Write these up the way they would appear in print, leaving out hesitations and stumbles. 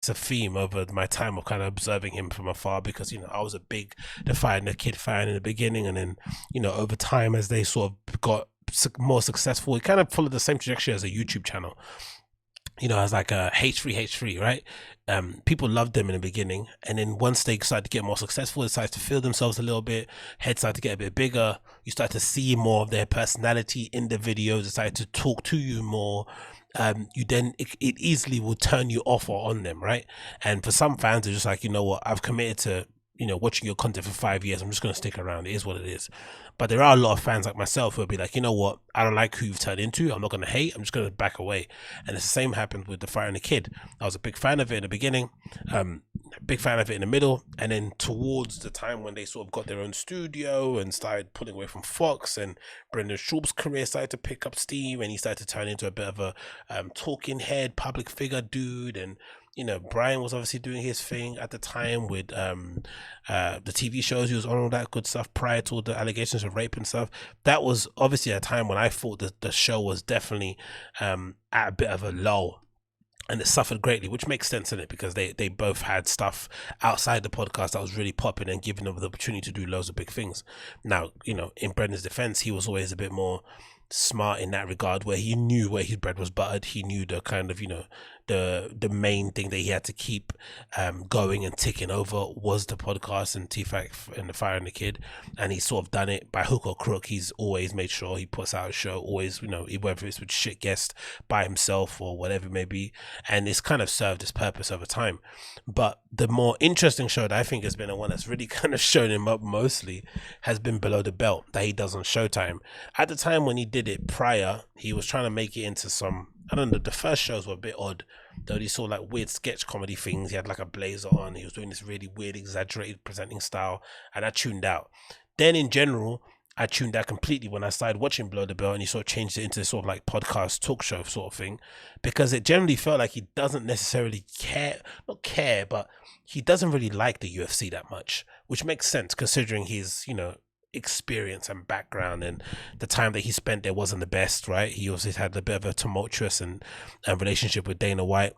a theme over my time of kind of observing him from afar, because I was a big The Fire and the Kid fan in the beginning, and then over time as they sort of got more successful, it kind of followed the same trajectory as a YouTube channel. As like a H3, right? People loved them in the beginning, and then once they started to get more successful, they started to feel themselves a little bit, heads started to get a bit bigger, you start to see more of their personality in the videos, they started to talk to you more. You then it easily will turn you off or on them, right? And for some fans, they're just like, what, I've committed to watching your content for 5 years, I'm just going to stick around. It is what it is. But there are a lot of fans like myself who will be like, what, I don't like who you've turned into, I'm not going to hate, I'm just going to back away. And it's the same happened with The Fire and the Kid. I was a big fan of it in the beginning, big fan of it in the middle, and then towards the time when they sort of got their own studio and started pulling away from Fox, and Brendan Schaub's career started to pick up steam, and he started to turn into a bit of a talking head, public figure dude. And Brian was obviously doing his thing at the time with the TV shows he was on, all that good stuff prior to all the allegations of rape and stuff. That was obviously a time when I thought that the show was definitely at a bit of a lull, and it suffered greatly, which makes sense in it, because they both had stuff outside the podcast that was really popping and giving them the opportunity to do loads of big things. Now, in Brendan's defense, he was always a bit more smart in that regard, where he knew where his bread was buttered. He knew the kind of the main thing that he had to keep going and ticking over was the podcast and TFAC and The Fire and the Kid, and he's sort of done it by hook or crook. He's always made sure he puts out a show, always, whether it's with shit guest by himself or whatever it may be, and it's kind of served its purpose over time. But the more interesting show that I think has been the one that's really kind of shown him up mostly has been Below the Belt, that he does on Showtime. At the time when he did it prior, he was trying to make it into some, I don't know, the first shows were a bit odd, though. He saw like weird sketch comedy things. He had like a blazer on, he was doing this really weird exaggerated presenting style, and I tuned out. Then in general, I tuned out completely when I started watching Below the Belt, and he sort of changed it into sort of like podcast talk show sort of thing, because it generally felt like he doesn't necessarily not care, but he doesn't really like the UFC that much, which makes sense considering his experience and background, and the time that he spent there wasn't the best, right? He also had a bit of a tumultuous and relationship with Dana White,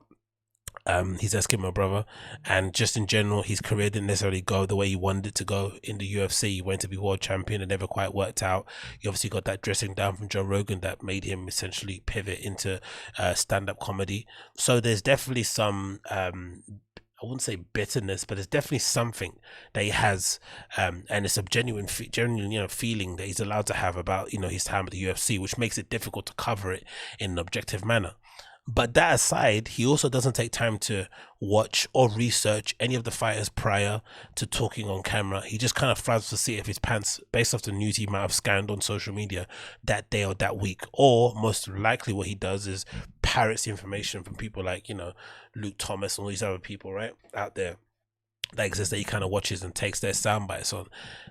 his Eskimo brother, and just in general his career didn't necessarily go the way he wanted it to go in the UFC. He went to be world champion and never quite worked out. He obviously got that dressing down from Joe Rogan that made him essentially pivot into stand-up comedy. So there's definitely some I wouldn't say bitterness, but it's definitely something that he has, and it's a genuine feeling that he's allowed to have about his time at the UFC, which makes it difficult to cover it in an objective manner. But that aside, he also doesn't take time to watch or research any of the fighters prior to talking on camera. He just kind of flies the seat of his pants based off the news he might have scanned on social media that day or that week. Or most likely what he does is parrots the information from people like, Luke Thomas and all these other people, right, out there that exists, that he kind of watches and takes their sound bites on.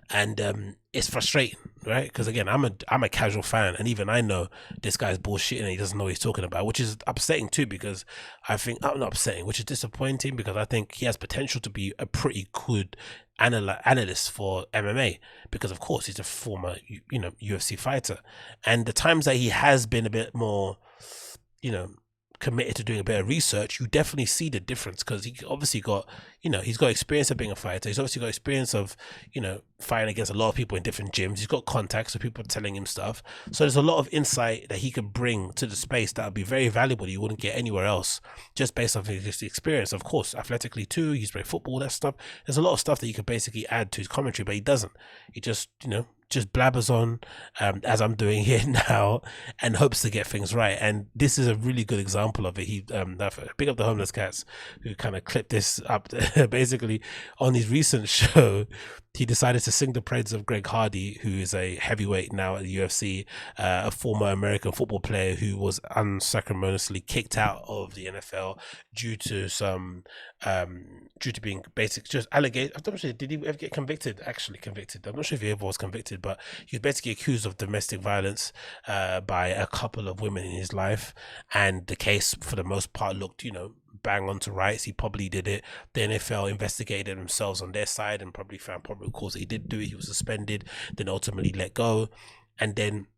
And it's frustrating, right? Because again, I'm a casual fan, and even I know this guy's bullshit and he doesn't know what he's talking about, which is upsetting too, because I think, not upsetting, which is disappointing, because I think he has potential to be a pretty good analyst for MMA, because of course he's a former UFC fighter, and the times that he has been a bit more committed to doing a bit of research, you definitely see the difference, because he obviously got he's got experience of being a fighter. He's obviously got experience of fighting against a lot of people in different gyms. He's got contacts with people telling him stuff, so there's a lot of insight that he can bring to the space that would be very valuable, you wouldn't get anywhere else, just based off his experience. Of course, athletically too, he's played football, that stuff. There's a lot of stuff that you could basically add to his commentary, but he doesn't. He just just blabbers on, as I'm doing here now, and hopes to get things right. And this is a really good example of it. He pick up the homeless cats who kind of clipped this up. Basically, on his recent show, he decided to sing the praises of Greg Hardy, who is a heavyweight now at the UFC, a former American football player who was unceremoniously kicked out of the NFL due to some due to being just alleged. I'm not sure, did he ever get convicted? Actually convicted. I'm not sure if he ever was convicted, but he was basically accused of domestic violence by a couple of women in his life, and the case for the most part looked bang on to rights. He probably did it. The NFL investigated themselves on their side and probably found probable cause that he did do it. He was suspended, then ultimately let go, and then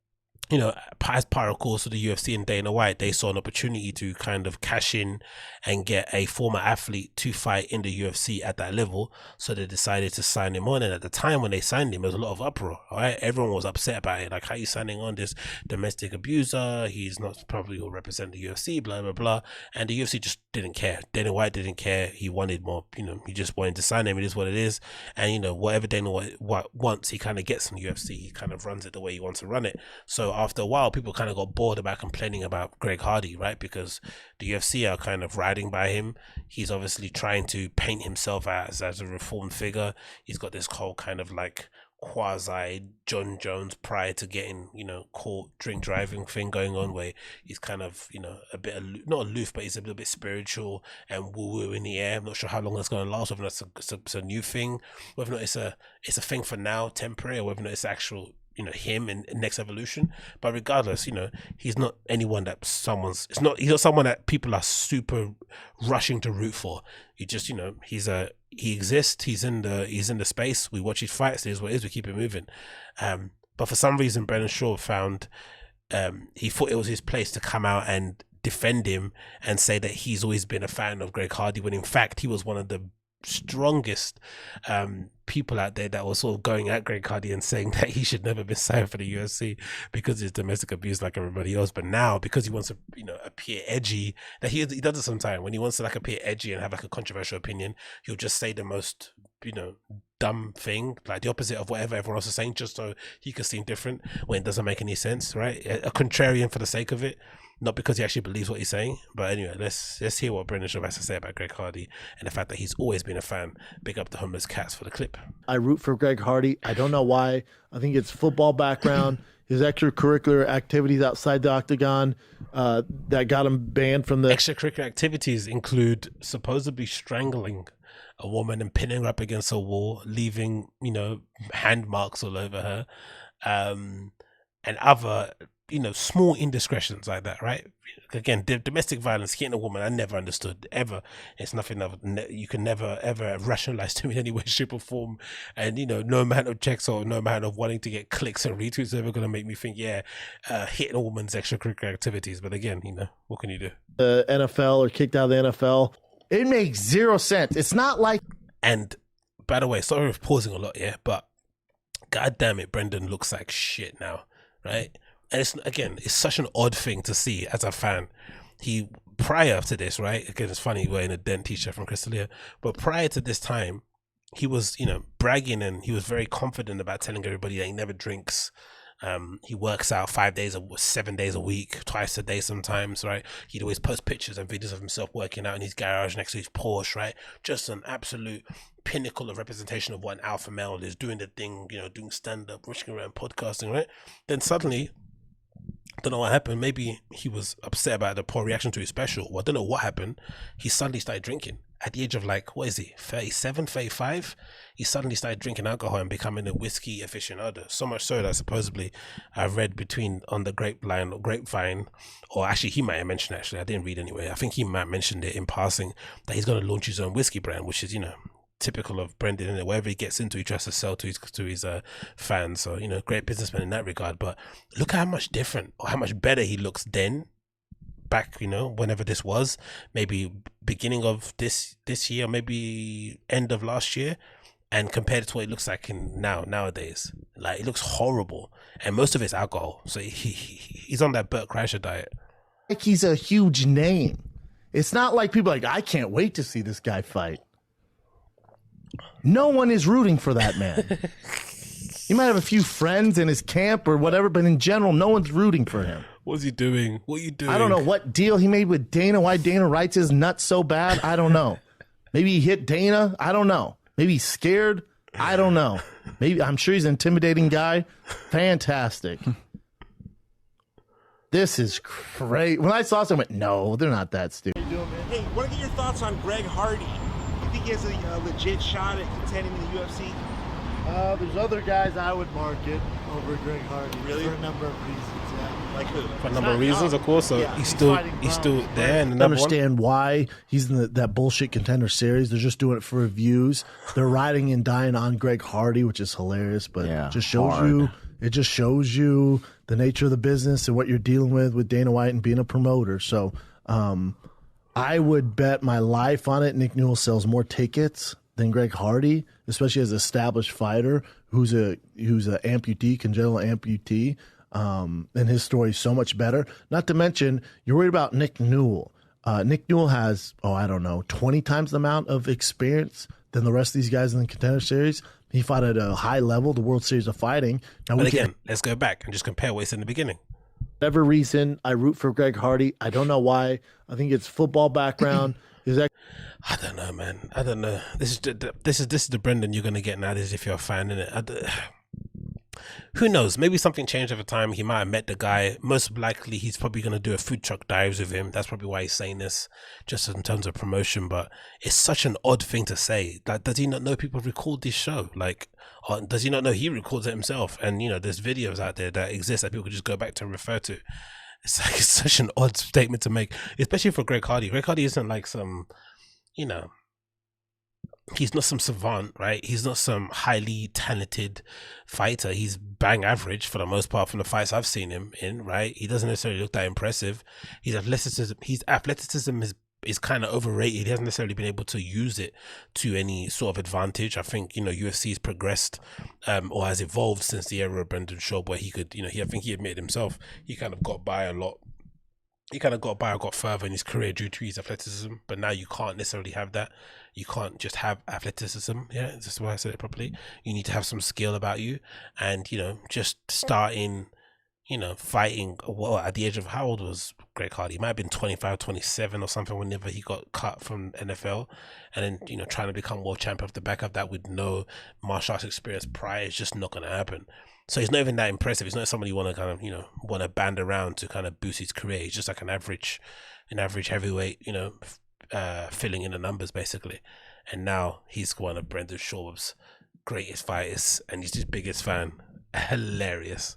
you know, as part of course of the UFC and Dana White, they saw an opportunity to kind of cash in and get a former athlete to fight in the UFC at that level. So they decided to sign him on. And at the time when they signed him, there was a lot of uproar. All right, everyone was upset about it. Like, how are you signing on this domestic abuser? He's not probably will represent the UFC, blah blah blah. And the UFC just didn't care. Dana White didn't care. He wanted more. You know, he just wanted to sign him. It is what it is. And you know, whatever Dana White wants, he kind of gets in the UFC. He kind of runs it the way he wants to run it. So after a while, people kind of got bored about complaining about Greg Hardy, right? Because the UFC are kind of riding by him. He's obviously trying to paint himself as a reformed figure. He's got this whole kind of like quasi John Jones prior to getting, you know, caught drink driving thing going on, where he's kind of, you know, a bit not aloof, but he's a little bit spiritual and woo woo in the air. I'm not sure how long that's going to last, whether it's a new thing, whether or not it's a thing for now, temporary, or whether or not it's actual, you know, him in next evolution. But regardless, you know, he's not anyone that he's not someone that people are super rushing to root for. You just, you know, he exists, he's in the space, we watch his fights, it is what it is, we keep it moving. But for some reason Brendan Schaub found he thought it was his place to come out and defend him and say that he's always been a fan of Greg Hardy, when in fact he was one of the strongest people out there that was sort of going at Greg Hardy and saying that he should never be signed for the UFC because of his domestic abuse like everybody else. But now, because he wants to, you know, appear edgy, that he does it sometimes when he wants to like appear edgy and have like a controversial opinion, he'll just say the most, you know, dumb thing, like the opposite of whatever everyone else is saying, just so he can seem different when it doesn't make any sense, right? A contrarian for the sake of it, not because he actually believes what he's saying. But anyway, let's hear what Brendan Schaub has to say about Greg Hardy and the fact that he's always been a fan. Big up the homeless cats for the clip. I root for Greg Hardy. I don't know why. I think it's football background, his extracurricular activities outside the octagon that got him banned from the... Extracurricular activities include supposedly strangling a woman and pinning her up against a wall, leaving, you know, hand marks all over her, and other, you know, small indiscretions like that, right? Again, domestic violence, hitting a woman, I never understood, ever. It's nothing you can never, ever rationalize to me in any way, shape or form. And, you know, no amount of checks or no amount of wanting to get clicks and retweets is ever going to make me think, hitting a woman's extracurricular activities. But again, you know, what can you do? NFL or kicked out of the NFL. It makes zero sense. It's not like... And by the way, sorry for pausing a lot here, but God damn it, Brendan looks like shit now, right? And it's such an odd thing to see as a fan. He, prior to this, right? Again, it's funny wearing a Dent t-shirt from Crystalia, but prior to this time, he was, you know, bragging and he was very confident about telling everybody that he never drinks. He works out 7 days a week, twice a day sometimes, right? He'd always post pictures and videos of himself working out in his garage next to his Porsche, right? Just an absolute pinnacle of representation of what an alpha male is, doing the thing, you know, doing stand-up, rushing around podcasting, right? Then suddenly, I don't know what happened. Maybe he was upset about the poor reaction to his special. Well, I don't know what happened. He suddenly started drinking at the age of, like, what is he, 37, 35? He suddenly started drinking alcohol and becoming a whiskey aficionado. So much so that supposedly I read on the grapevine, or actually he might have mentioned, actually, I didn't read anyway. I think he might have mentioned it in passing, that he's going to launch his own whiskey brand, which is, you know, typical of Brendan, and wherever he gets into, he tries to sell to his fans. So, you know, great businessman in that regard. But look how much different, or how much better he looks then, back, you know, whenever this was, maybe beginning of this year, maybe end of last year, and compared to what it looks like nowadays. Like, it looks horrible, and most of it's alcohol. So he's on that Bert Kreischer diet. Like, he's a huge name. It's not like people are like, I can't wait to see this guy fight. No one is rooting for that man. He might have a few friends in his camp or whatever, but in general, no one's rooting for him. What's he doing? What are you doing? I don't know what deal he made with Dana, why Dana writes his nuts so bad. I don't know. Maybe he hit Dana. I don't know. Maybe he's scared. I don't know. Maybe, I'm sure he's an intimidating guy. Fantastic. This is great. When I saw someone, I went, no, they're not that stupid. Hey, want to get your thoughts on Greg Hardy? You think he has a legit shot at contending in the UFC? There's other guys I would market over Greg Hardy. Really? For a number of reasons, yeah. Like who? For a number of reasons, of course. So Yeah, he's still there. And I understand why he's in that bullshit Contender Series. They're just doing it for reviews. They're riding and dying on Greg Hardy, which is hilarious, but Yeah, just shows hard. you. It just shows you the nature of the business and what you're dealing with Dana White and being a promoter. So I would bet my life on it. Nick Newell sells more tickets than Greg Hardy, especially as an established fighter who's a amputee, congenital amputee. And his story is so much better. Not to mention, you're worried about Nick Newell. Nick Newell has, 20 times the amount of experience than the rest of these guys in the Contender Series. He fought at a high level, the World Series of Fighting. Now, but again, let's go back and just compare what he said in the beginning. Whatever reason, I root for Greg Hardy. I don't know why. I think it's football background. I don't know, man. I don't know. This is the Brendan you're gonna get now. This is if you're a fan, innit? Who knows? Maybe something changed over time. He might have met the guy. Most likely, he's probably going to do a food truck dives with him. That's probably why he's saying this, just in terms of promotion. But it's such an odd thing to say. Like, does he not know people record this show? Like, or does he not know he records it himself? And, there's videos out there that exist that people could just go back to and refer to. It's like, it's such an odd statement to make, especially for Greg Hardy. Greg Hardy isn't like some, he's not some savant, right? He's not some highly talented fighter. He's bang average for the most part from the fights I've seen him in, right? He doesn't necessarily look that impressive. His athleticism is kind of overrated. He hasn't necessarily been able to use it to any sort of advantage. I think, UFC's progressed or has evolved since the era of Brendan Schaub, where he could, I think he admitted himself, he kind of got by a lot. He kind of got further in his career due to his athleticism, but now you can't necessarily have that. You can't just have athleticism. Yeah, that's why I said it properly. You need to have some skill about you, and just starting, fighting. Well, at the age of, how old was Greg Hardy? He might have been 25, 27 or something whenever he got cut from NFL, and then trying to become world champion off the back of that with no martial arts experience prior is just not going to happen. So he's not even that impressive. He's not somebody you want to kind of, want to band around to kind of boost his career. He's just like an average heavyweight, filling in the numbers basically. And now he's one of Brendan Schaub's greatest fighters and he's his biggest fan. Hilarious.